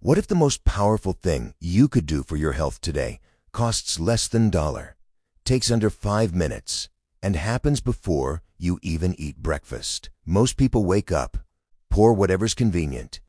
What if the most powerful thing you could do for your health today costs less than $1, takes under 5 minutes, and happens before you even eat breakfast? Most people wake up, pour whatever's convenient,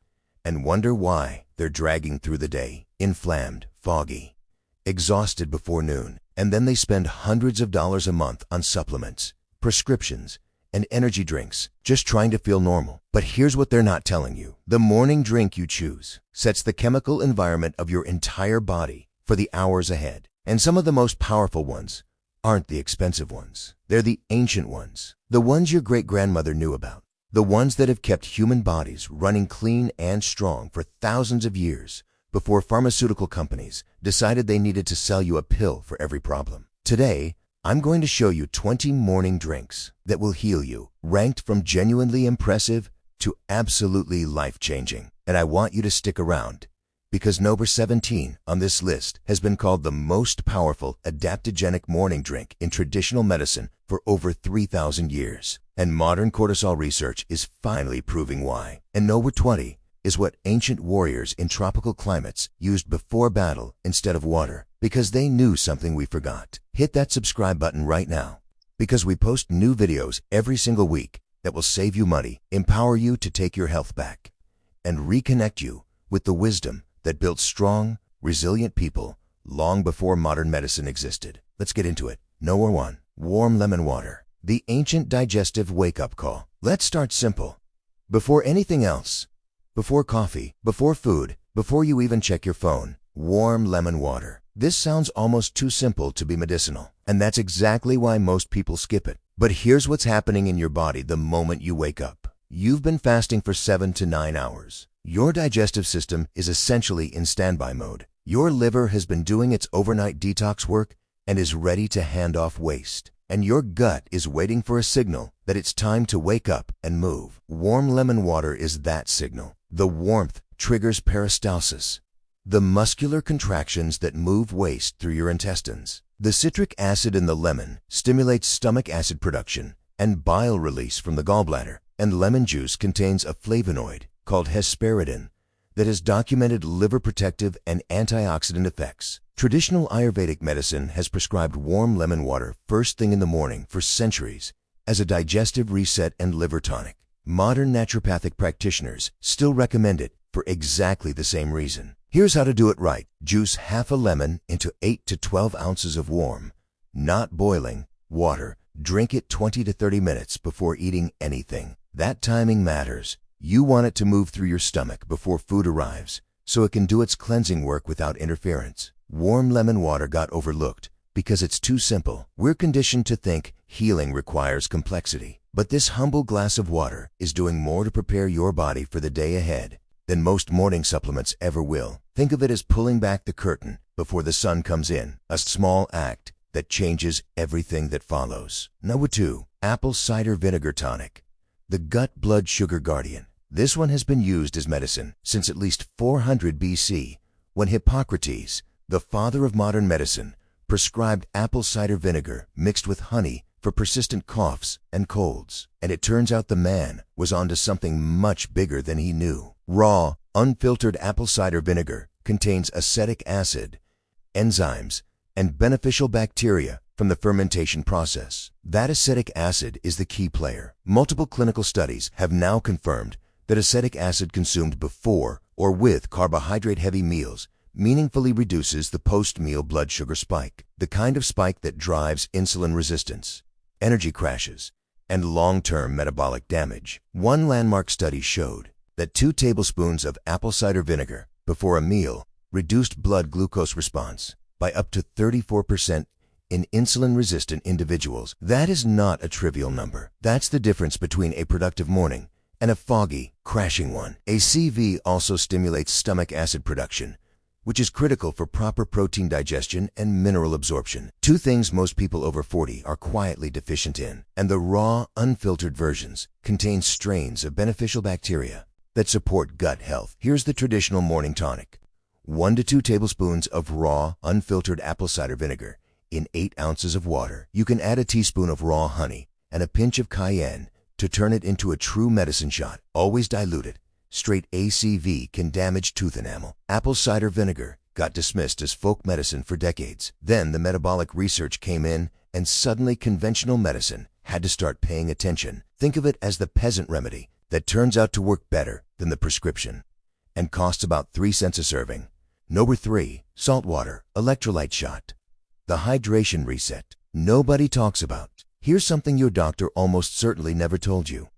and wonder why they're dragging through the day, inflamed, foggy, exhausted before noon, and then they spend hundreds of dollars a month on supplements, prescriptions, and energy drinks, just trying to feel normal. But here's what they're not telling you. The morning drink you choose sets the chemical environment of your entire body for the hours ahead. And some of the most powerful ones aren't the expensive ones. They're the ancient ones, the ones your great-grandmother knew about, the ones that have kept human bodies running clean and strong for thousands of years before pharmaceutical companies decided they needed to sell you a pill for every problem. Today, I'm going to show you 20 morning drinks that will heal you, ranked from genuinely impressive to absolutely life-changing. And I want you to stick around, because number 17 on this list has been called the most powerful adaptogenic morning drink in traditional medicine for over 3,000 years. And modern cortisol research is finally proving why. And number 20 is what ancient warriors in tropical climates used before battle instead of water, because they knew something we forgot. Hit that subscribe button right now, because we post new videos every single week that will save you money, empower you to take your health back, and reconnect you with the wisdom that built strong, resilient people long before modern medicine existed. Let's get into it. Number 1. Warm lemon water. The ancient digestive wake-up call. Let's start simple. Before anything else, before coffee, before food, before you even check your phone, warm lemon water. This sounds almost too simple to be medicinal, and that's exactly why most people skip it. But here's what's happening in your body the moment you wake up. You've been fasting for 7 to 9 hours. Your digestive system is essentially in standby mode. Your liver has been doing its overnight detox work and is ready to hand off waste. And your gut is waiting for a signal that it's time to wake up and move. Warm lemon water is that signal. The warmth triggers peristalsis, the muscular contractions that move waste through your intestines. The citric acid in the lemon stimulates stomach acid production and bile release from the gallbladder. And lemon juice contains a flavonoid called hesperidin that has documented liver protective and antioxidant effects. Traditional Ayurvedic medicine has prescribed warm lemon water first thing in the morning for centuries as a digestive reset and liver tonic. Modern naturopathic practitioners still recommend it for exactly the same reason. Here's how to do it right. Juice half a lemon into 8 to 12 ounces of warm, not boiling, water. Drink it 20 to 30 minutes before eating anything. That timing matters. You want it to move through your stomach before food arrives, so it can do its cleansing work without interference. Warm lemon water got overlooked because it's too simple. We're conditioned to think healing requires complexity. But this humble glass of water is doing more to prepare your body for the day ahead than most morning supplements ever will. Think of it as pulling back the curtain before the sun comes in, a small act that changes everything that follows. Number 2. Apple cider vinegar tonic. The gut blood sugar guardian. This one has been used as medicine since at least 400 BC, when Hippocrates, the father of modern medicine, prescribed apple cider vinegar mixed with honey for persistent coughs and colds. And it turns out the man was onto something much bigger than he knew. Raw, unfiltered apple cider vinegar contains acetic acid, enzymes, and beneficial bacteria from the fermentation process. That acetic acid is the key player. Multiple clinical studies have now confirmed that acetic acid consumed before or with carbohydrate-heavy meals meaningfully reduces the post-meal blood sugar spike, the kind of spike that drives insulin resistance, energy crashes, and long-term metabolic damage. One landmark study showed that 2 tablespoons of apple cider vinegar before a meal reduced blood glucose response by up to 34% in insulin-resistant individuals. That is not a trivial number. That's the difference between a productive morning and a foggy, crashing one. ACV also stimulates stomach acid production, which is critical for proper protein digestion and mineral absorption. 2 things most people over 40 are quietly deficient in. And the raw, unfiltered versions contain strains of beneficial bacteria that support gut health. Here's the traditional morning tonic. 1 to 2 tablespoons of raw, unfiltered apple cider vinegar in 8 ounces of water. You can add a teaspoon of raw honey and a pinch of cayenne to turn it into a true medicine shot. Always dilute it Straight ACV can damage tooth enamel. Apple cider vinegar got dismissed as folk medicine for decades. Then the metabolic research came in, and suddenly conventional medicine had to start paying attention. Think of it as the peasant remedy that turns out to work better than the prescription and costs about 3 cents a serving. Number 3. Saltwater electrolyte shot. The hydration reset nobody talks about. Here's something your doctor almost certainly never told you.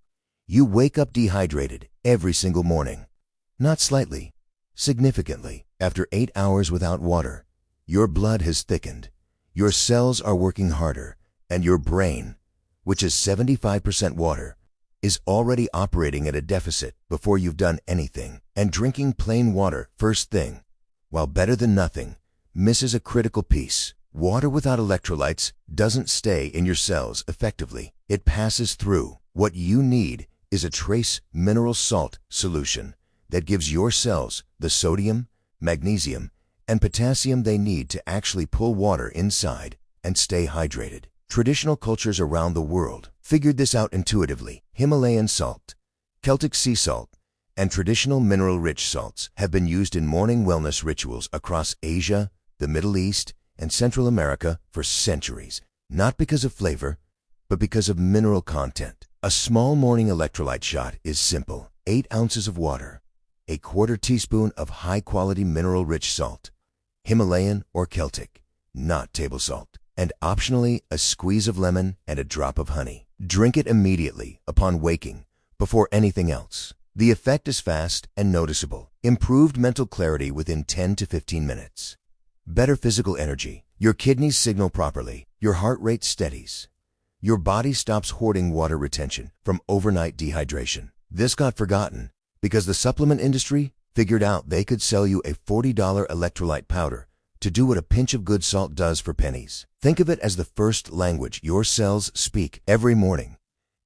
You wake up dehydrated every single morning. Not slightly, significantly. After 8 hours without water, your blood has thickened, your cells are working harder, and your brain, which is 75% water, is already operating at a deficit before you've done anything. And drinking plain water first thing, while better than nothing, misses a critical piece. Water without electrolytes doesn't stay in your cells effectively. It passes through. What you need is a trace mineral salt solution that gives your cells the sodium, magnesium, and potassium they need to actually pull water inside and stay hydrated. Traditional cultures around the world figured this out intuitively. Himalayan salt, Celtic sea salt, and traditional mineral-rich salts have been used in morning wellness rituals across Asia, the Middle East, and Central America for centuries, not because of flavor, but because of mineral content. A small morning electrolyte shot is simple. 8 ounces of water, a quarter teaspoon of high-quality mineral-rich salt, Himalayan or Celtic, not table salt, and optionally a squeeze of lemon and a drop of honey. Drink it immediately upon waking, before anything else. The effect is fast and noticeable. Improved mental clarity within 10 to 15 minutes. Better physical energy. Your kidneys signal properly. Your heart rate steadies. Your body stops hoarding water retention from overnight dehydration. This got forgotten because the supplement industry figured out they could sell you a $40 electrolyte powder to do what a pinch of good salt does for pennies. Think of it as the first language your cells speak every morning,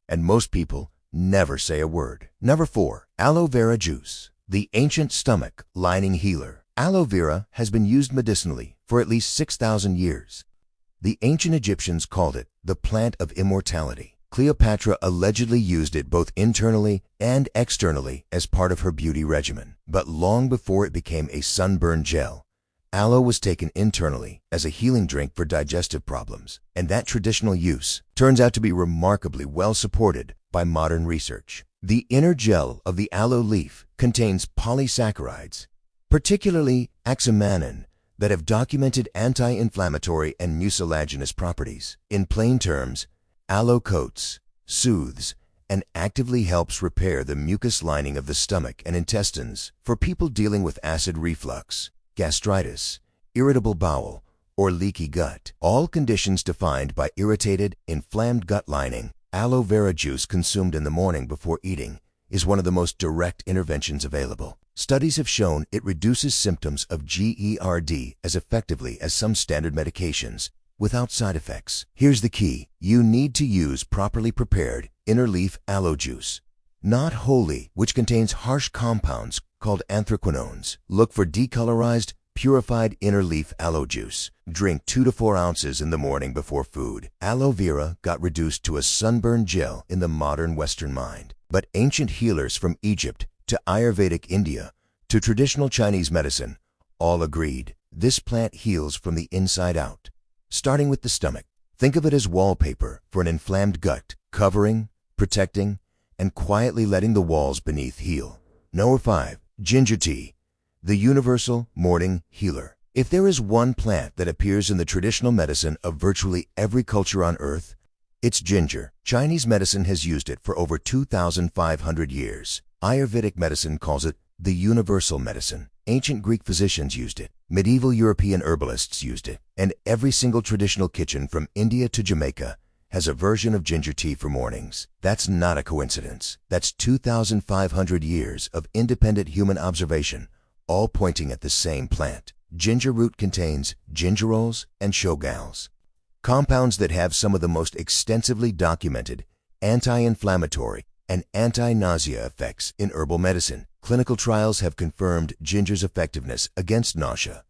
and most people never say a word. Number 4. Aloe vera juice, the ancient stomach lining healer. Aloe vera has been used medicinally for at least 6,000 years. The ancient Egyptians called it the plant of immortality. Cleopatra allegedly used it both internally and externally as part of her beauty regimen. But long before it became a sunburn gel, aloe was taken internally as a healing drink for digestive problems. And that traditional use turns out to be remarkably well supported by modern research. The inner gel of the aloe leaf contains polysaccharides, particularly axamanin, that have documented anti-inflammatory and mucilaginous properties. In plain terms, aloe coats, soothes, and actively helps repair the mucus lining of the stomach and intestines for people dealing with acid reflux, gastritis, irritable bowel, or leaky gut. All conditions defined by irritated, inflamed gut lining. Aloe vera juice consumed in the morning before eating is one of the most direct interventions available. Studies have shown it reduces symptoms of GERD as effectively as some standard medications without side effects. Here's the key. You need to use properly prepared inner leaf aloe juice, not wholly, which contains harsh compounds called anthraquinones. Look for decolorized, purified inner leaf aloe juice. Drink 2 to 4 ounces in the morning before food. Aloe vera got reduced to a sunburn gel in the modern Western mind. But ancient healers from Egypt to Ayurvedic India to traditional Chinese medicine all agreed this plant heals from the inside out. Starting with the stomach, think of it as wallpaper for an inflamed gut, covering, protecting, and quietly letting the walls beneath heal. Number 5. Ginger tea, the universal morning healer. If there is one plant that appears in the traditional medicine of virtually every culture on earth, it's ginger. Chinese medicine has used it for over 2,500 years. Ayurvedic medicine calls it the universal medicine. Ancient Greek physicians used it. Medieval European herbalists used it. And every single traditional kitchen from India to Jamaica has a version of ginger tea for mornings. That's not a coincidence. That's 2,500 years of independent human observation, all pointing at the same plant. Ginger root contains gingerols and shogals, compounds that have some of the most extensively documented anti-inflammatory and anti-nausea effects in herbal medicine. Clinical trials have confirmed ginger's effectiveness against nausea,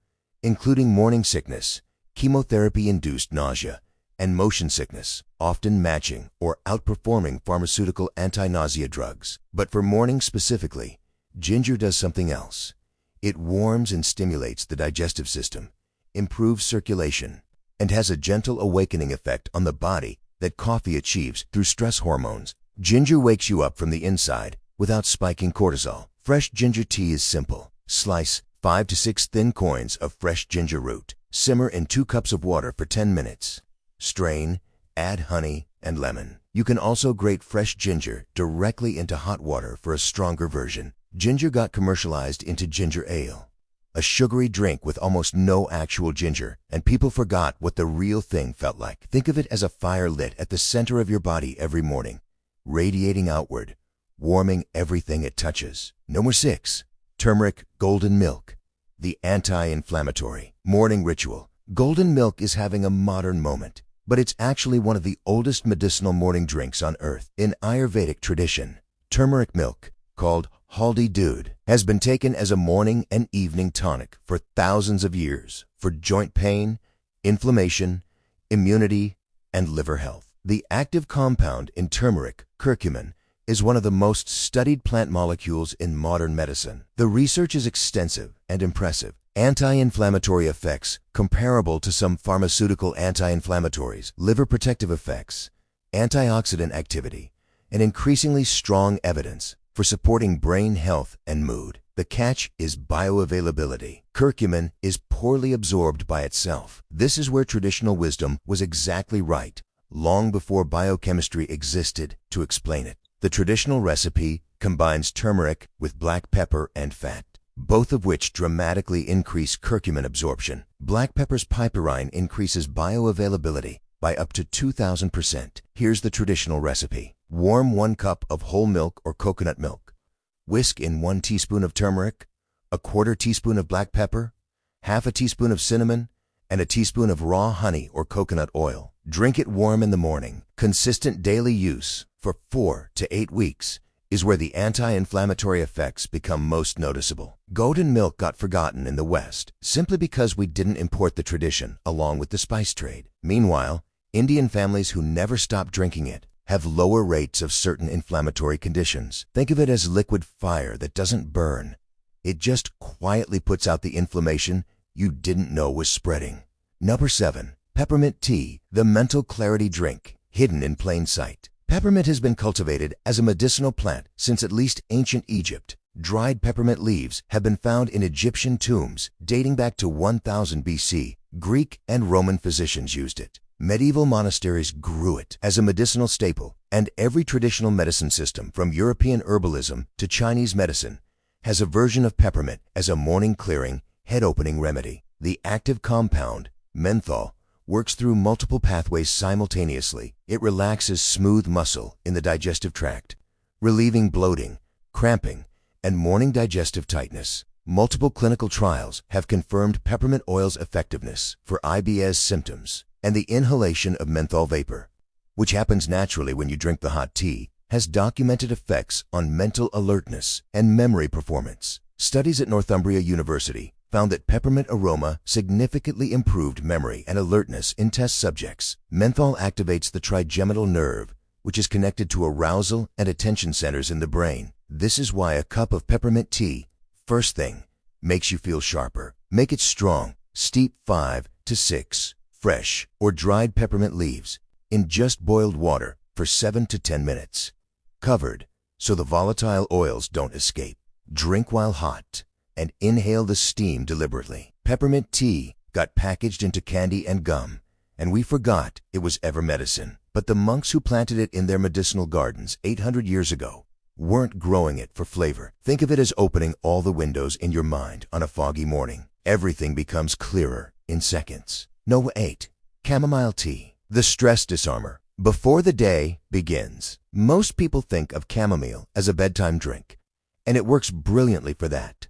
including morning sickness, chemotherapy-induced nausea, and motion sickness, often matching or outperforming pharmaceutical anti-nausea drugs. But for morning specifically, Ginger does something else. It warms and stimulates the digestive system, improves circulation, and has a gentle awakening effect on the body that coffee achieves through stress hormones. Ginger wakes you up from the inside without spiking cortisol. Fresh ginger tea is simple. Slice 5 to 6 thin coins of fresh ginger root. Simmer in 2 cups of water for 10 minutes. Strain, add honey and lemon. You can also grate fresh ginger directly into hot water for a stronger version. Ginger got commercialized into ginger ale, a sugary drink with almost no actual ginger, and people forgot what the real thing felt like. Think of it as a fire lit at the center of your body every morning, radiating outward, warming everything it touches. Number 6. Turmeric Golden Milk, the anti-inflammatory morning ritual. Golden milk is having a modern moment, but it's actually one of the oldest medicinal morning drinks on earth. In Ayurvedic tradition, turmeric milk, called haldi doodh, has been taken as a morning and evening tonic for thousands of years for joint pain, inflammation, immunity, and liver health. The active compound in turmeric, curcumin, is one of the most studied plant molecules in modern medicine. The research is extensive and impressive. Anti-inflammatory effects comparable to some pharmaceutical anti-inflammatories, liver protective effects, antioxidant activity, and increasingly strong evidence for supporting brain health and mood. The catch is bioavailability. Curcumin is poorly absorbed by itself. This is where traditional wisdom was exactly right, long before biochemistry existed to explain it. The traditional recipe combines turmeric with black pepper and fat, both of which dramatically increase curcumin absorption. Black pepper's piperine increases bioavailability by up to 2,000%. Here's the traditional recipe. Warm 1 cup of whole milk or coconut milk. Whisk in 1 teaspoon of turmeric, a 1/4 teaspoon of black pepper, 1/2 teaspoon of cinnamon, and a teaspoon of raw honey or coconut oil. Drink it warm in the morning. Consistent daily use for 4 to 8 weeks is where the anti-inflammatory effects become most noticeable. Golden milk got forgotten in the West simply because we didn't import the tradition along with the spice trade. Meanwhile, Indian families who never stop drinking it have lower rates of certain inflammatory conditions. Think of it as liquid fire that doesn't burn. It just quietly puts out the inflammation you didn't know was spreading. Number 7. Peppermint tea, the mental clarity drink, hidden in plain sight. Peppermint has been cultivated as a medicinal plant since at least ancient Egypt. Dried peppermint leaves have been found in Egyptian tombs dating back to 1000 BC. Greek and Roman physicians used it. Medieval monasteries grew it as a medicinal staple, and every traditional medicine system, from European herbalism to Chinese medicine, has a version of peppermint as a morning-clearing, head-opening remedy. The active compound, menthol, works through multiple pathways simultaneously. It relaxes smooth muscle in the digestive tract, relieving bloating, cramping, and morning digestive tightness. Multiple clinical trials have confirmed peppermint oil's effectiveness for IBS symptoms, and the inhalation of menthol vapor, which happens naturally when you drink the hot tea, has documented effects on mental alertness and memory performance. Studies at Northumbria University found that peppermint aroma significantly improved memory and alertness in test subjects. Menthol activates the trigeminal nerve, which is connected to arousal and attention centers in the brain. This is why a cup of peppermint tea, first thing, makes you feel sharper. Make it strong. Steep 5 to 6 fresh or dried peppermint leaves in just boiled water for 7 to 10 minutes, covered so the volatile oils don't escape. Drink while hot and inhale the steam deliberately. Peppermint tea got packaged into candy and gum, and we forgot it was ever medicine. But the monks who planted it in their medicinal gardens 800 years ago weren't growing it for flavor. Think of it as opening all the windows in your mind on a foggy morning. Everything becomes clearer in seconds. Number 8. Chamomile tea, the stress disarmer. Before the day begins, most people think of chamomile as a bedtime drink, and it works brilliantly for that.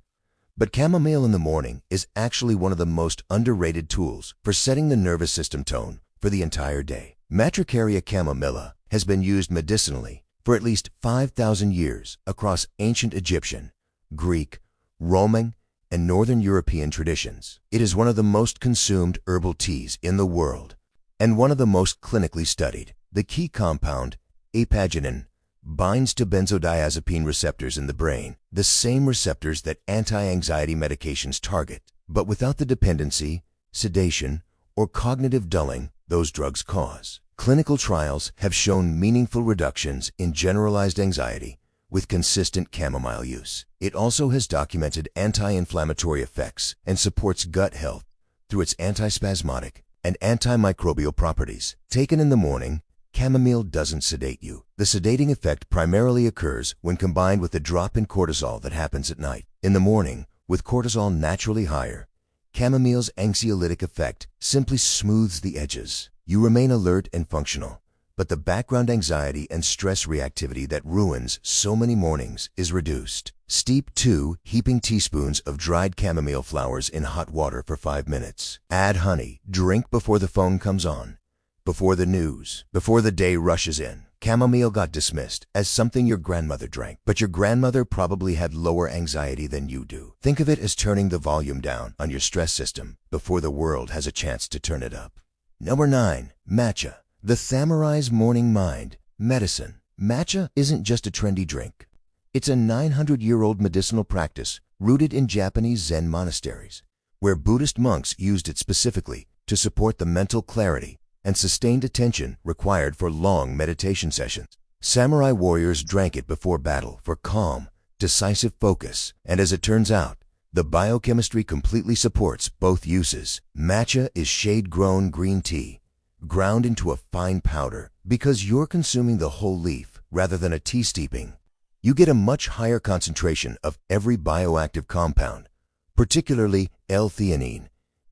But chamomile in the morning is actually one of the most underrated tools for setting the nervous system tone for the entire day. Matricaria chamomilla has been used medicinally for at least 5,000 years across ancient Egyptian, Greek, Roman, and Northern European traditions. It is one of the most consumed herbal teas in the world and one of the most clinically studied. The key compound, apaginin, binds to benzodiazepine receptors in the brain, the same receptors that anti-anxiety medications target, but without the dependency, sedation, or cognitive dulling those drugs cause. Clinical trials have shown meaningful reductions in generalized anxiety with consistent chamomile use. It also has documented anti-inflammatory effects and supports gut health through its antispasmodic and antimicrobial properties. Taken in the morning, chamomile doesn't sedate you. The sedating effect primarily occurs when combined with the drop in cortisol that happens at night. In the morning, with cortisol naturally higher, chamomile's anxiolytic effect simply smooths the edges. You remain alert and functional, but the background anxiety and stress reactivity that ruins so many mornings is reduced. Steep 2 heaping teaspoons of dried chamomile flowers in hot water for 5 minutes. Add honey. Drink before the phone comes on, before the news, before the day rushes in. Chamomile got dismissed as something your grandmother drank, but your grandmother probably had lower anxiety than you do. Think of it as turning the volume down on your stress system before the world has a chance to turn it up. Number 9. Matcha. The Samurai's morning mind. Medicine. Matcha isn't just a trendy drink. It's a 900-year-old medicinal practice rooted in Japanese Zen monasteries, where Buddhist monks used it specifically to support the mental clarity and sustained attention required for long meditation sessions. Samurai warriors drank it before battle for calm, decisive focus, and as it turns out, the biochemistry completely supports both uses. Matcha is shade-grown green tea, ground into a fine powder. Because you're consuming the whole leaf rather than a tea steeping, you get a much higher concentration of every bioactive compound, particularly L-theanine,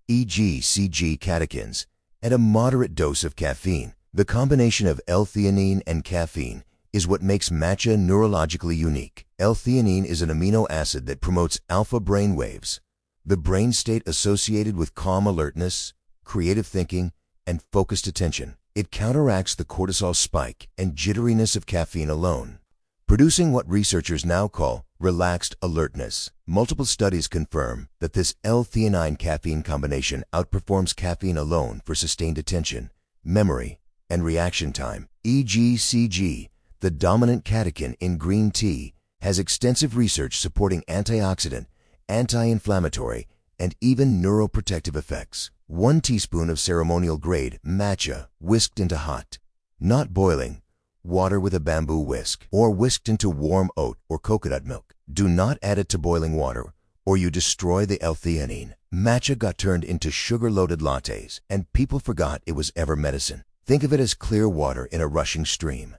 e.g. CG catechins, and a moderate dose of caffeine. The combination of L-theanine and caffeine is what makes matcha neurologically unique. L-theanine is an amino acid that promotes alpha brain waves, the brain state associated with calm alertness, creative thinking, and focused attention. It counteracts the cortisol spike and jitteriness of caffeine alone, producing what researchers now call relaxed alertness. Multiple studies confirm that this L-theanine caffeine combination outperforms caffeine alone for sustained attention, memory, and reaction time. E.g. CG, the dominant catechin in green tea, has extensive research supporting antioxidant, anti-inflammatory, and even neuroprotective effects. 1 teaspoon of ceremonial-grade matcha whisked into hot, not boiling, water with a bamboo whisk, or whisked into warm oat or coconut milk. Do not add it to boiling water, or you destroy the L-theanine. Matcha got turned into sugar-loaded lattes, and people forgot it was ever medicine. Think of it as clear water in a rushing stream.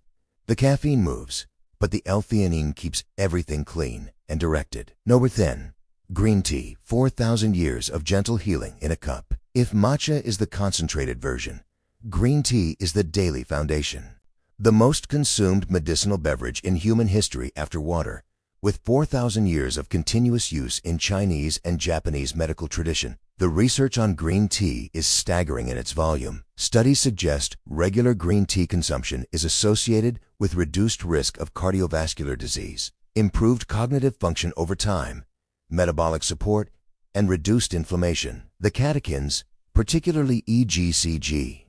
The caffeine moves, but the L-theanine keeps everything clean and directed. Number 10. Green tea. 4,000 years of gentle healing in a cup. If matcha is the concentrated version, green tea is the daily foundation. The most consumed medicinal beverage in human history after water, with 4,000 years of continuous use in Chinese and Japanese medical tradition. The research on green tea is staggering in its volume. Studies suggest regular green tea consumption is associated with reduced risk of cardiovascular disease, improved cognitive function over time, metabolic support, and reduced inflammation. The catechins, particularly EGCG,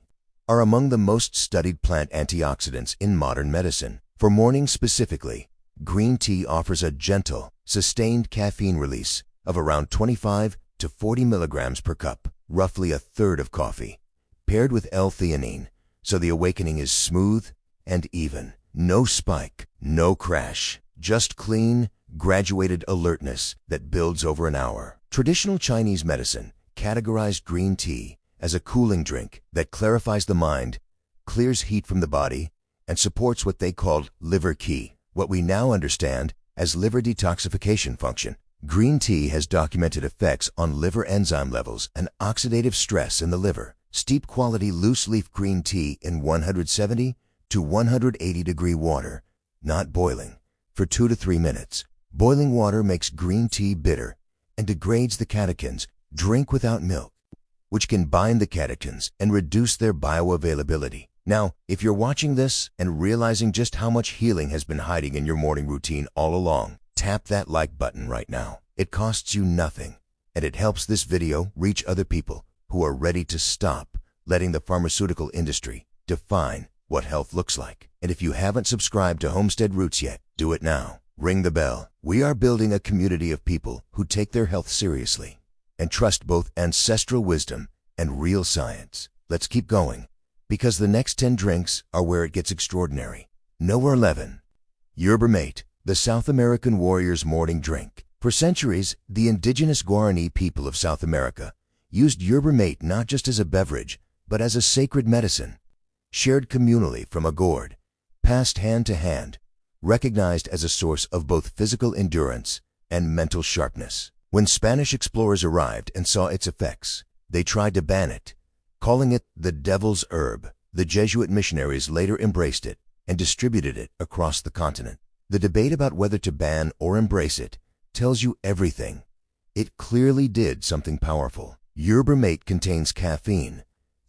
are among the most studied plant antioxidants in modern medicine. For morning specifically, green tea offers a gentle, sustained caffeine release of around 25 to 40 milligrams per cup, roughly a third of coffee, paired with L-theanine, so the awakening is smooth and even. No spike, no crash, just clean, graduated alertness that builds over an hour. Traditional Chinese medicine categorized green tea as a cooling drink that clarifies the mind, clears heat from the body, and supports what they called liver qi, what we now understand as liver detoxification function. Green tea has documented effects on liver enzyme levels and oxidative stress in the liver. Steep quality loose-leaf green tea in 170 to 180 degree water, not boiling, for 2 to 3 minutes. Boiling water makes green tea bitter and degrades the catechins. Drink without milk, which can bind the catechins and reduce their bioavailability. Now, if you're watching this and realizing just how much healing has been hiding in your morning routine all along, tap that like button right now. It costs you nothing, and it helps this video reach other people who are ready to stop letting the pharmaceutical industry define what health looks like. And if you haven't subscribed to Homestead Roots yet, do it now. Ring the bell. We are building a community of people who take their health seriously and trust both ancestral wisdom and real science. Let's keep going, because the next 10 drinks are where it gets extraordinary. Number 11. Yerba Mate, the South American warrior's morning drink. For centuries, the indigenous Guarani people of South America used yerba mate not just as a beverage, but as a sacred medicine, shared communally from a gourd, passed hand to hand, recognized as a source of both physical endurance and mental sharpness. When Spanish explorers arrived and saw its effects, they tried to ban it, calling it the devil's herb. The Jesuit missionaries later embraced it and distributed it across the continent. The debate about whether to ban or embrace it tells you everything. It clearly did something powerful. Yerba mate contains caffeine,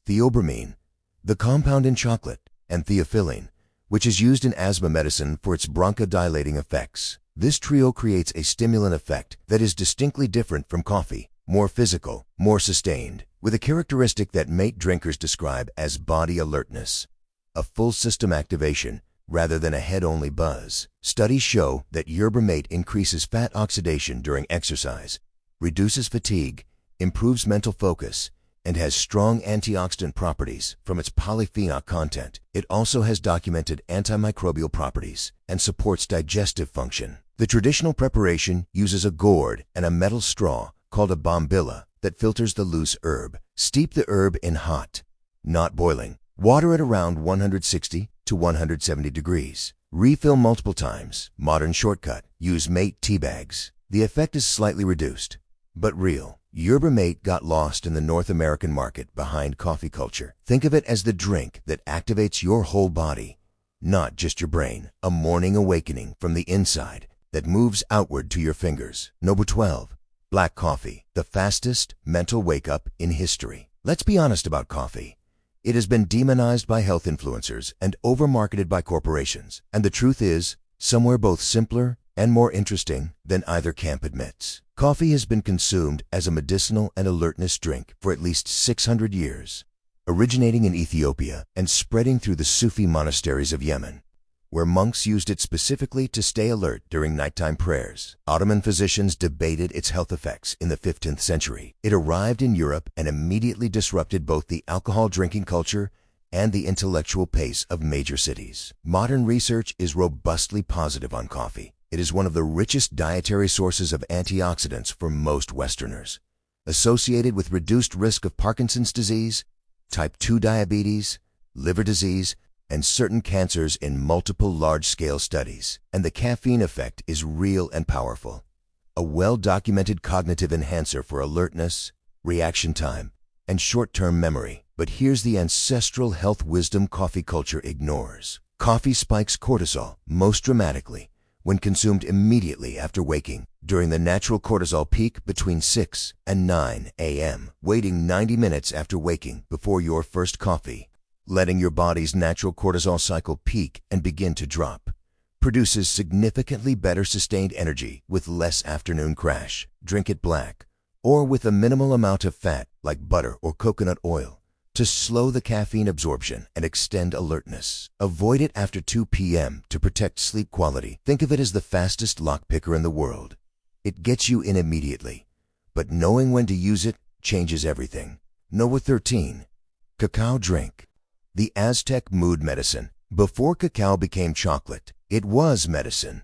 theobromine, the compound in chocolate, and theophylline, which is used in asthma medicine for its bronchodilating effects. This trio creates a stimulant effect that is distinctly different from coffee, more physical, more sustained, with a characteristic that mate drinkers describe as body alertness, a full system activation rather than a head-only buzz. Studies show that yerba mate increases fat oxidation during exercise, reduces fatigue, improves mental focus, and has strong antioxidant properties from its polyphenol content. It also has documented antimicrobial properties and supports digestive function. The traditional preparation uses a gourd and a metal straw called a bombilla that filters the loose herb. Steep the herb in hot, not boiling, water at around 160 to 170 degrees. Refill multiple times. Modern shortcut. Use mate tea bags. The effect is slightly reduced, but real. Yerba mate got lost in the North American market behind coffee culture. Think of it as the drink that activates your whole body, not just your brain. A morning awakening from the inside that moves outward to your fingers. Number 12. Black coffee, the fastest mental wake-up in history. Let's be honest about coffee. It has been demonized by health influencers and overmarketed by corporations. And the truth is, somewhere both simpler and more interesting than either camp admits. Coffee has been consumed as a medicinal and alertness drink for at least 600 years, originating in Ethiopia and spreading through the Sufi monasteries of Yemen, where monks used it specifically to stay alert during nighttime prayers. Ottoman physicians debated its health effects in the 15th century. It arrived in Europe and immediately disrupted both the alcohol drinking culture and the intellectual pace of major cities. Modern research is robustly positive on coffee. It is one of the richest dietary sources of antioxidants for most Westerners, associated with reduced risk of Parkinson's disease, type 2 diabetes, liver disease, and certain cancers in multiple large-scale studies. And the caffeine effect is real and powerful. A well-documented cognitive enhancer for alertness, reaction time, and short-term memory. But here's the ancestral health wisdom coffee culture ignores. Coffee spikes cortisol most dramatically when consumed immediately after waking, during the natural cortisol peak between 6 and 9 a.m. Waiting 90 minutes after waking before your first coffee, letting your body's natural cortisol cycle peak and begin to drop, produces significantly better sustained energy with less afternoon crash. Drink it black, or with a minimal amount of fat like butter or coconut oil, to slow the caffeine absorption and extend alertness. Avoid it after 2 p.m. to protect sleep quality. Think of it as the fastest lockpicker in the world. It gets you in immediately, but knowing when to use it changes everything. Number 13. Cacao drink. The Aztec mood medicine. Before cacao became chocolate, it was medicine.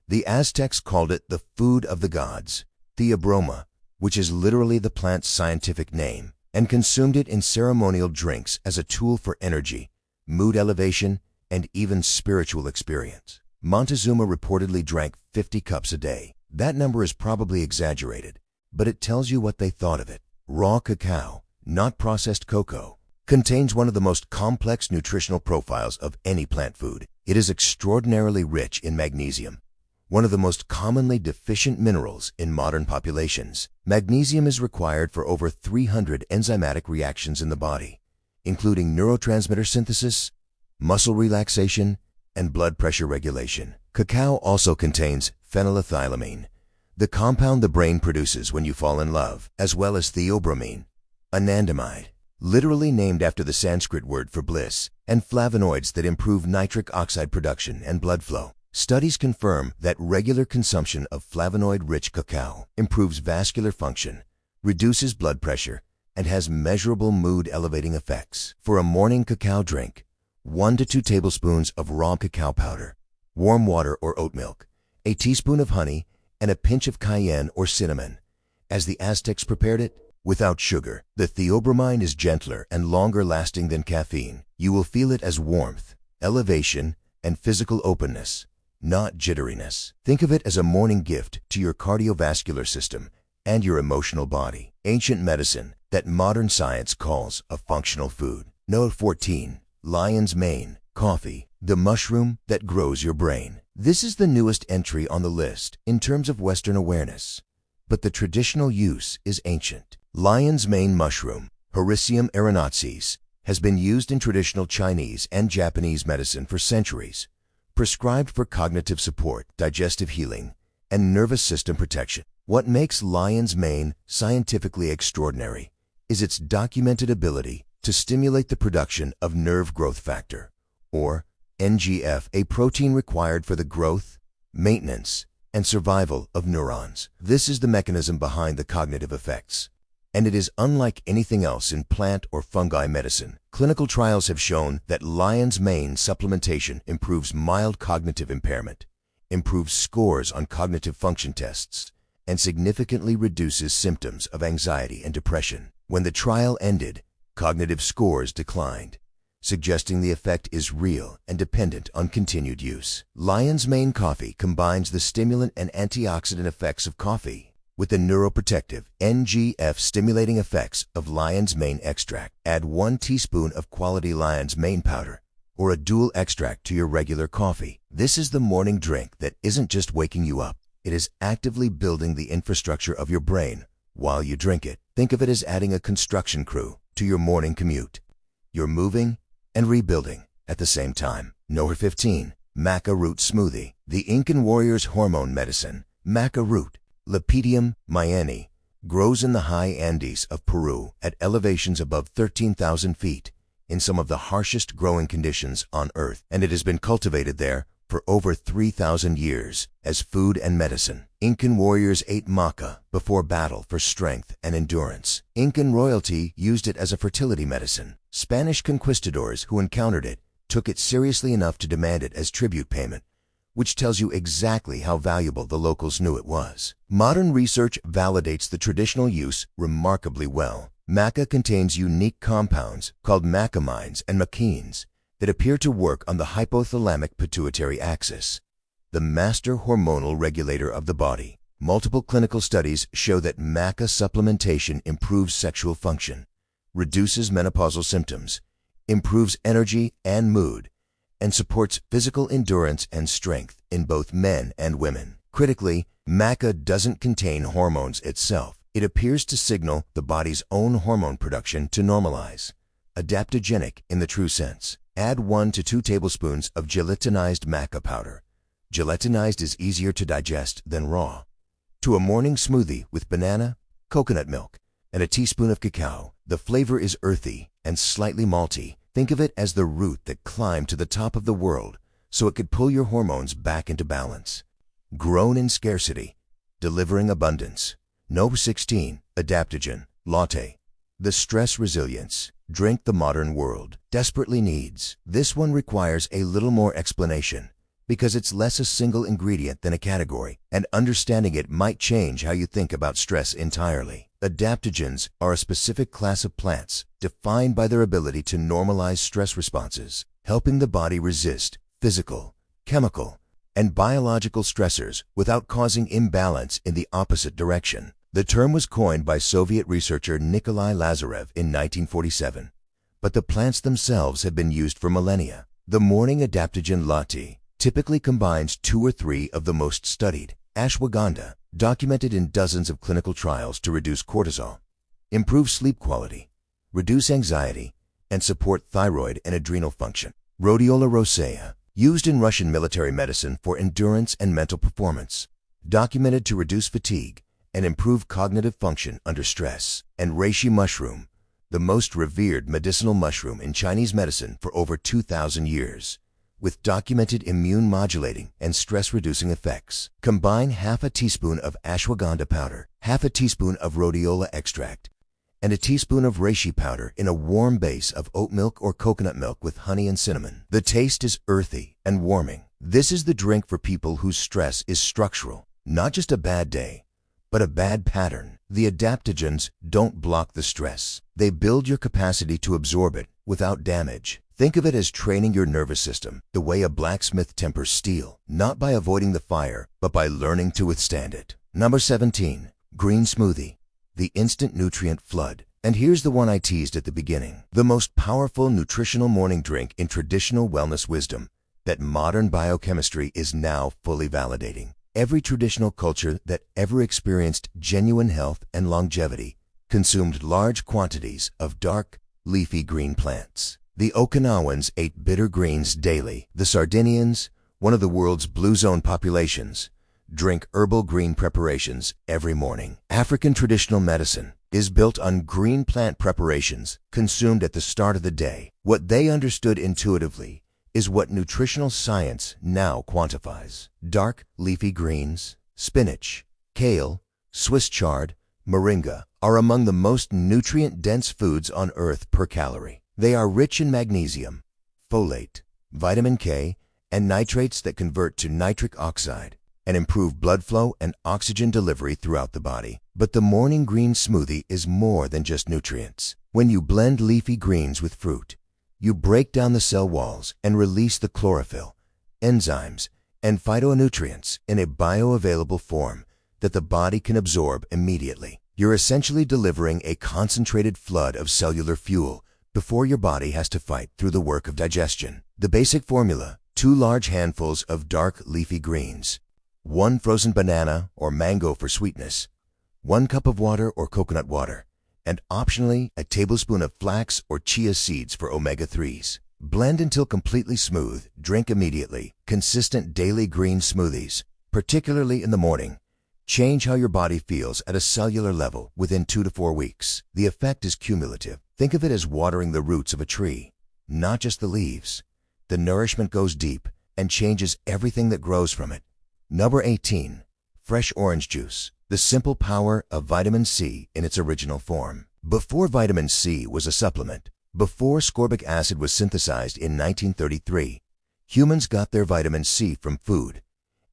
The Aztecs called it the food of the gods, theobroma, which is literally the plant's scientific name, and consumed it in ceremonial drinks as a tool for energy, mood elevation, and even spiritual experience. Montezuma reportedly drank 50 cups a day. That number is probably exaggerated, but it tells you what they thought of it. Raw cacao, not processed cocoa, contains one of the most complex nutritional profiles of any plant food. It is extraordinarily rich in magnesium, one of the most commonly deficient minerals in modern populations. Magnesium is required for over 300 enzymatic reactions in the body, including neurotransmitter synthesis, muscle relaxation, and blood pressure regulation. Cacao also contains phenylethylamine, the compound the brain produces when you fall in love, as well as theobromine, anandamide, literally named after the Sanskrit word for bliss. and flavonoids that improve nitric oxide production and blood flow. Studies confirm that regular consumption of flavonoid-rich cacao improves vascular function, reduces blood pressure, and has measurable mood-elevating effects. For a morning cacao drink, 1 to 2 tablespoons of raw cacao powder, warm water or oat milk, a teaspoon of honey, and a pinch of cayenne or cinnamon. As the Aztecs prepared it, without sugar, the theobromine is gentler and longer lasting than caffeine. You will feel it as warmth, elevation, and physical openness, not jitteriness. Think of it as a morning gift to your cardiovascular system and your emotional body. Ancient medicine that modern science calls a functional food. Note 14. Lion's mane, coffee, the mushroom that grows your brain. This is the newest entry on the list in terms of Western awareness, but the traditional use is ancient. Lion's mane mushroom, Hericium aeronautis, has been used in traditional Chinese and Japanese medicine for centuries, prescribed for cognitive support, digestive healing, and nervous system protection. What makes lion's mane scientifically extraordinary is its documented ability to stimulate the production of nerve growth factor, or NGF, a protein required for the growth, maintenance, and survival of neurons. This is the mechanism behind the cognitive effects, and it is unlike anything else in plant or fungi medicine. Clinical trials have shown that lion's mane supplementation improves mild cognitive impairment, improves scores on cognitive function tests, and significantly reduces symptoms of anxiety and depression. When the trial ended, cognitive scores declined, suggesting the effect is real and dependent on continued use. Lion's mane coffee combines the stimulant and antioxidant effects of coffee with the neuroprotective NGF stimulating effects of lion's mane extract. Add 1 teaspoon of quality lion's mane powder or a dual extract to your regular coffee. This is the morning drink that isn't just waking you up. It is actively building the infrastructure of your brain while you drink it. Think of it as adding a construction crew to your morning commute. You're moving and rebuilding at the same time. Number 15. Maca root smoothie. The Incan warriors' hormone medicine, maca root, Lepidum mayeni, grows in the high Andes of Peru at elevations above 13,000 feet in some of the harshest growing conditions on Earth, and it has been cultivated there for over 3,000 years as food and medicine. Incan warriors ate maca before battle for strength and endurance. Incan royalty used it as a fertility medicine. Spanish conquistadors who encountered it took it seriously enough to demand it as tribute payment, which tells you exactly how valuable the locals knew it was. Modern research validates the traditional use remarkably well. Maca contains unique compounds called macamines and machenes that appear to work on the hypothalamic pituitary axis, the master hormonal regulator of the body. Multiple clinical studies show that maca supplementation improves sexual function, reduces menopausal symptoms, improves energy and mood, and supports physical endurance and strength in both men and women. Critically, maca doesn't contain hormones itself. It appears to signal the body's own hormone production to normalize, adaptogenic in the true sense. Add 1 to 2 tablespoons of gelatinized maca powder. Gelatinized is easier to digest than raw. To a morning smoothie with banana, coconut milk, and a teaspoon of cacao. The flavor is earthy and slightly malty. Think of it as the root that climbed to the top of the world so it could pull your hormones back into balance. Grown in scarcity, delivering abundance. No 16. Adaptogen, latte. The stress resilience drink the modern world desperately needs. This one requires a little more explanation because it's less a single ingredient than a category, and understanding it might change how you think about stress entirely. Adaptogens are a specific class of plants defined by their ability to normalize stress responses, helping the body resist physical, chemical, and biological stressors without causing imbalance in the opposite direction. The term was coined by Soviet researcher Nikolai Lazarev in 1947, but the plants themselves have been used for millennia. The morning adaptogen latte typically combines 2 or 3 of the most studied ashwagandha, documented in dozens of clinical trials to reduce cortisol, improve sleep quality, reduce anxiety, and support thyroid and adrenal function. Rhodiola rosea, used in Russian military medicine for endurance and mental performance, documented to reduce fatigue and improve cognitive function under stress. And reishi mushroom, the most revered medicinal mushroom in Chinese medicine for over 2,000 years, with documented immune-modulating and stress-reducing effects. Combine half a teaspoon of ashwagandha powder, half a teaspoon of rhodiola extract, and a teaspoon of reishi powder in a warm base of oat milk or coconut milk with honey and cinnamon. The taste is earthy and warming. This is the drink for people whose stress is structural, not just a bad day, but a bad pattern. The adaptogens don't block the stress. They build your capacity to absorb it without damage. Think of it as training your nervous system the way a blacksmith tempers steel, not by avoiding the fire, but by learning to withstand it. Number 17. Green Smoothie, the instant nutrient flood. And here's the one I teased at the beginning. The most powerful nutritional morning drink in traditional wellness wisdom that modern biochemistry is now fully validating. Every traditional culture that ever experienced genuine health and longevity consumed large quantities of dark, leafy green plants. The Okinawans ate bitter greens daily. The Sardinians, one of the world's blue zone populations, drink herbal green preparations every morning. African traditional medicine is built on green plant preparations consumed at the start of the day. What they understood intuitively is what nutritional science now quantifies. Dark leafy greens, spinach, kale, Swiss chard, moringa are among the most nutrient-dense foods on earth per calorie. They are rich in magnesium, folate, vitamin K, and nitrates that convert to nitric oxide and improve blood flow and oxygen delivery throughout the body. But the morning green smoothie is more than just nutrients. When you blend leafy greens with fruit, you break down the cell walls and release the chlorophyll, enzymes, and phytonutrients in a bioavailable form that the body can absorb immediately. You're essentially delivering a concentrated flood of cellular fuel before your body has to fight through the work of digestion. The basic formula: 2 large handfuls of dark leafy greens, 1 frozen banana or mango for sweetness, 1 cup of water or coconut water, and optionally a tablespoon of flax or chia seeds for omega-3s. Blend until completely smooth. Drink immediately. Consistent daily green smoothies, particularly in the morning, change how your body feels at a cellular level within 2 to 4 weeks. The effect is cumulative. Think of it as watering the roots of a tree, not just the leaves. The nourishment goes deep and changes everything that grows from it. Number 18. Fresh orange juice, the simple power of vitamin C in its original form. Before vitamin C was a supplement, before ascorbic acid was synthesized in 1933, humans got their vitamin C from food,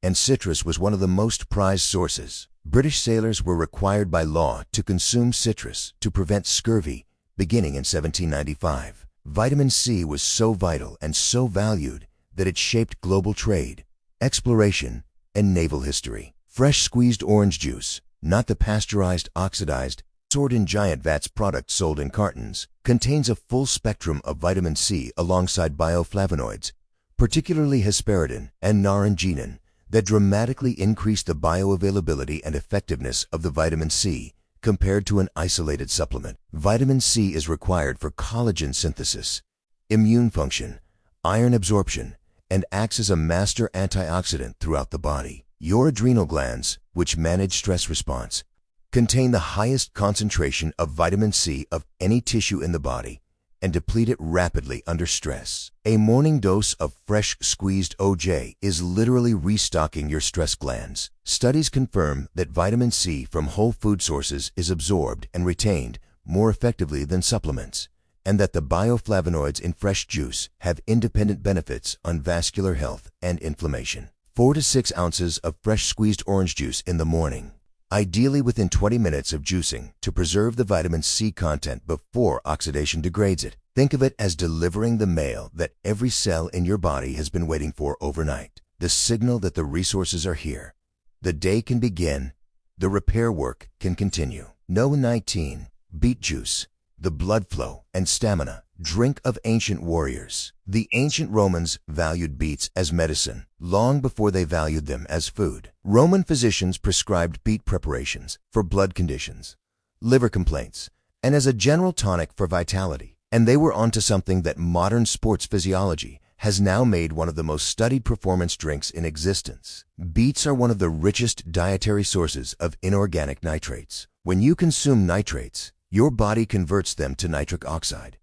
and citrus was one of the most prized sources. British sailors were required by law to consume citrus to prevent scurvy beginning in 1795. Vitamin C was so vital and so valued that it shaped global trade, exploration, and naval history. Fresh squeezed orange juice, not the pasteurized, oxidized, stored in giant vats product sold in cartons, contains a full spectrum of vitamin C alongside bioflavonoids, particularly hesperidin and naringenin, that dramatically increase the bioavailability and effectiveness of the vitamin C compared to an isolated supplement. Vitamin C is required for collagen synthesis, immune function, iron absorption, and acts as a master antioxidant throughout the body. Your adrenal glands, which manage stress response, contain the highest concentration of vitamin C of any tissue in the body and deplete it rapidly under stress. A morning dose of fresh squeezed OJ is literally restocking your stress glands. Studies confirm that vitamin C from whole food sources is absorbed and retained more effectively than supplements, and that the bioflavonoids in fresh juice have independent benefits on vascular health and inflammation. 4 to 6 ounces of fresh squeezed orange juice in the morning, ideally within 20 minutes of juicing, to preserve the vitamin C content before oxidation degrades it. Think of it as delivering the mail that every cell in your body has been waiting for overnight. The signal that the resources are here. The day can begin. The repair work can continue. No 19. Beet juice, the blood flow and stamina drink of ancient warriors. The ancient Romans valued beets as medicine long before they valued them as food. Roman physicians prescribed beet preparations for blood conditions, liver complaints, and as a general tonic for vitality. And they were onto something that modern sports physiology has now made one of the most studied performance drinks in existence. Beets are one of the richest dietary sources of inorganic nitrates. When you consume nitrates, your body converts them to nitric oxide,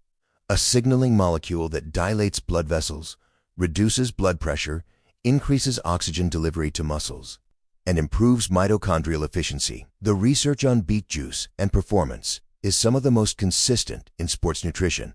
a signaling molecule that dilates blood vessels, reduces blood pressure, increases oxygen delivery to muscles, and improves mitochondrial efficiency. The research on beet juice and performance is some of the most consistent in sports nutrition.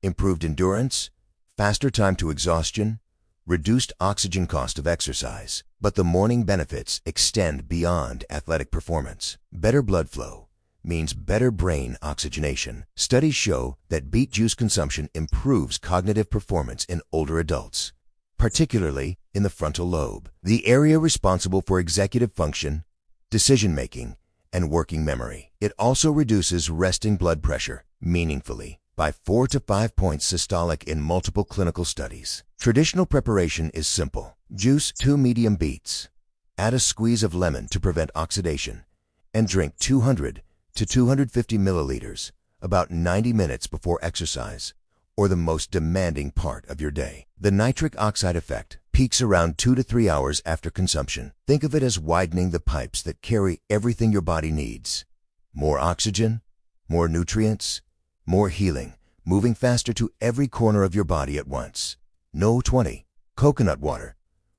Improved endurance, faster time to exhaustion, reduced oxygen cost of exercise. But the morning benefits extend beyond athletic performance. Better blood flow means better brain oxygenation. Studies show that beet juice consumption improves cognitive performance in older adults, particularly in the frontal lobe, the area responsible for executive function, decision-making, and working memory. It also reduces resting blood pressure meaningfully by 4 to 5 points systolic in multiple clinical studies. Traditional preparation is simple. Juice 2 medium beets. Add a squeeze of lemon to prevent oxidation, and drink 200 to 250 milliliters about 90 minutes before exercise or the most demanding part of your day. The nitric oxide effect peaks around 2 to 3 hours after consumption. Think of it as widening the pipes that carry everything your body needs. More oxygen, more nutrients, more healing, moving faster to every corner of your body at once. No 20. Coconut water.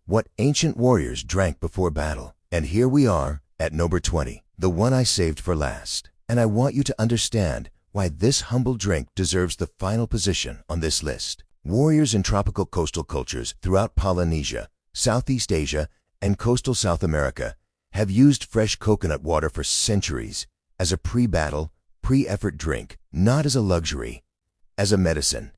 What ancient warriors drank before battle. And here we are at number 20, the one I saved for last. And I want you to understand why this humble drink deserves the final position on this list. Warriors in tropical coastal cultures throughout Polynesia, Southeast Asia, and coastal South America have used fresh coconut water for centuries as a pre-battle, pre-effort drink, not as a luxury, as a medicine,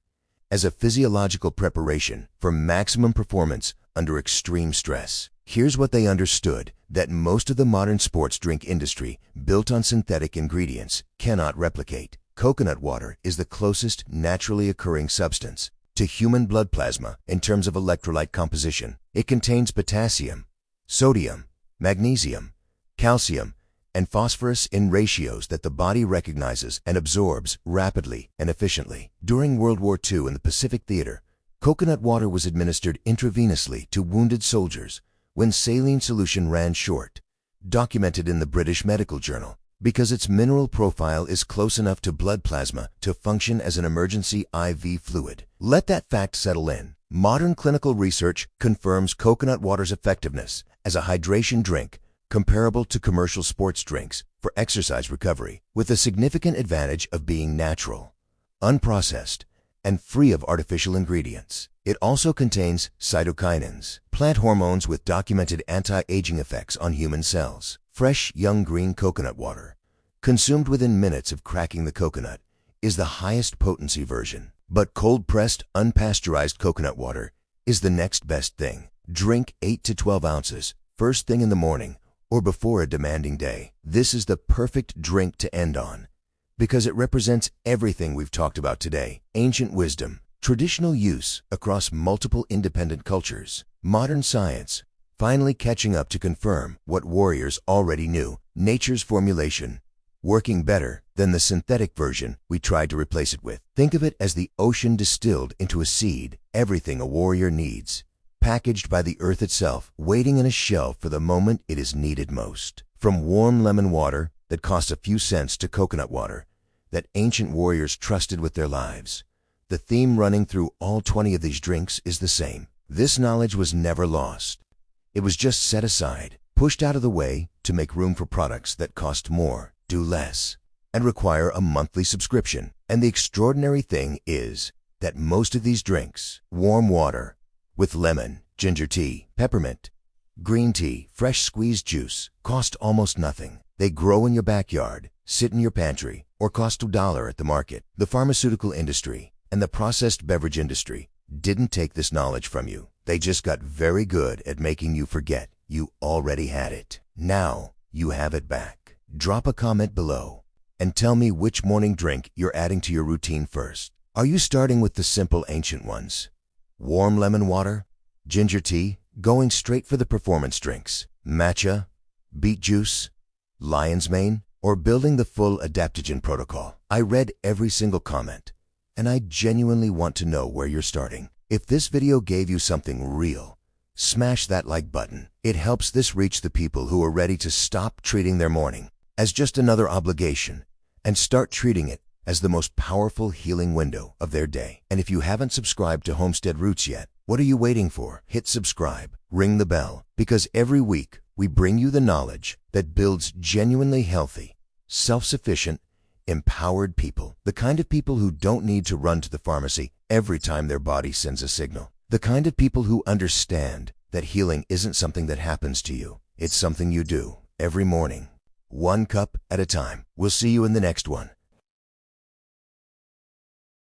as a physiological preparation for maximum performance under extreme stress. Here's what they understood that most of the modern sports drink industry, built on synthetic ingredients, cannot replicate. Coconut water is the closest naturally occurring substance to human blood plasma in terms of electrolyte composition. It contains potassium, sodium, magnesium, calcium, and phosphorus in ratios that the body recognizes and absorbs rapidly and efficiently. During World War II in the Pacific Theater, coconut water was administered intravenously to wounded soldiers when saline solution ran short, documented in the British Medical Journal, because its mineral profile is close enough to blood plasma to function as an emergency IV fluid. Let that fact settle in. Modern clinical research confirms coconut water's effectiveness as a hydration drink comparable to commercial sports drinks for exercise recovery, with the significant advantage of being natural, unprocessed, and free of artificial ingredients. It also contains cytokinins, plant hormones with documented anti-aging effects on human cells. Fresh, young green coconut water, consumed within minutes of cracking the coconut, is the highest potency version. But cold-pressed, unpasteurized coconut water is the next best thing. Drink 8 to 12 ounces first thing in the morning or before a demanding day. This is the perfect drink to end on because it represents everything we've talked about today. Ancient wisdom, traditional use across multiple independent cultures, modern science finally catching up to confirm what warriors already knew. Nature's formulation, working better than the synthetic version we tried to replace it with. Think of it as the ocean distilled into a seed, everything a warrior needs, packaged by the earth itself, waiting in a shell for the moment it is needed most. From warm lemon water that cost a few cents to coconut water that ancient warriors trusted with their lives, the theme running through all 20 of these drinks is the same. This knowledge was never lost. It was just set aside, pushed out of the way to make room for products that cost more, do less, and require a monthly subscription. And the extraordinary thing is that most of these drinks, warm water with lemon, ginger tea, peppermint, green tea, fresh squeezed juice, cost almost nothing. They grow in your backyard, sit in your pantry, or cost $1 at the market. The pharmaceutical industry and the processed beverage industry didn't take this knowledge from you. They just got very good at making you forget you already had it. Now you have it back. Drop a comment below and tell me which morning drink you're adding to your routine first. Are you starting with the simple ancient ones? Warm lemon water, ginger tea, going straight for the performance drinks, matcha, beet juice, lion's mane, or building the full adaptogen protocol? I read every single comment, and I genuinely want to know where you're starting. If this video gave you something real, smash that like button. It helps this reach the people who are ready to stop treating their morning as just another obligation and start treating it as the most powerful healing window of their day. And if you haven't subscribed to Homestead Roots yet, what are you waiting for? Hit subscribe, ring the bell, because every week we bring you the knowledge that builds genuinely healthy, self-sufficient, empowered people. The kind of people who don't need to run to the pharmacy every time their body sends a signal. The kind of people who understand that healing isn't something that happens to you. It's something you do every morning, one cup at a time. We'll see you in the next one.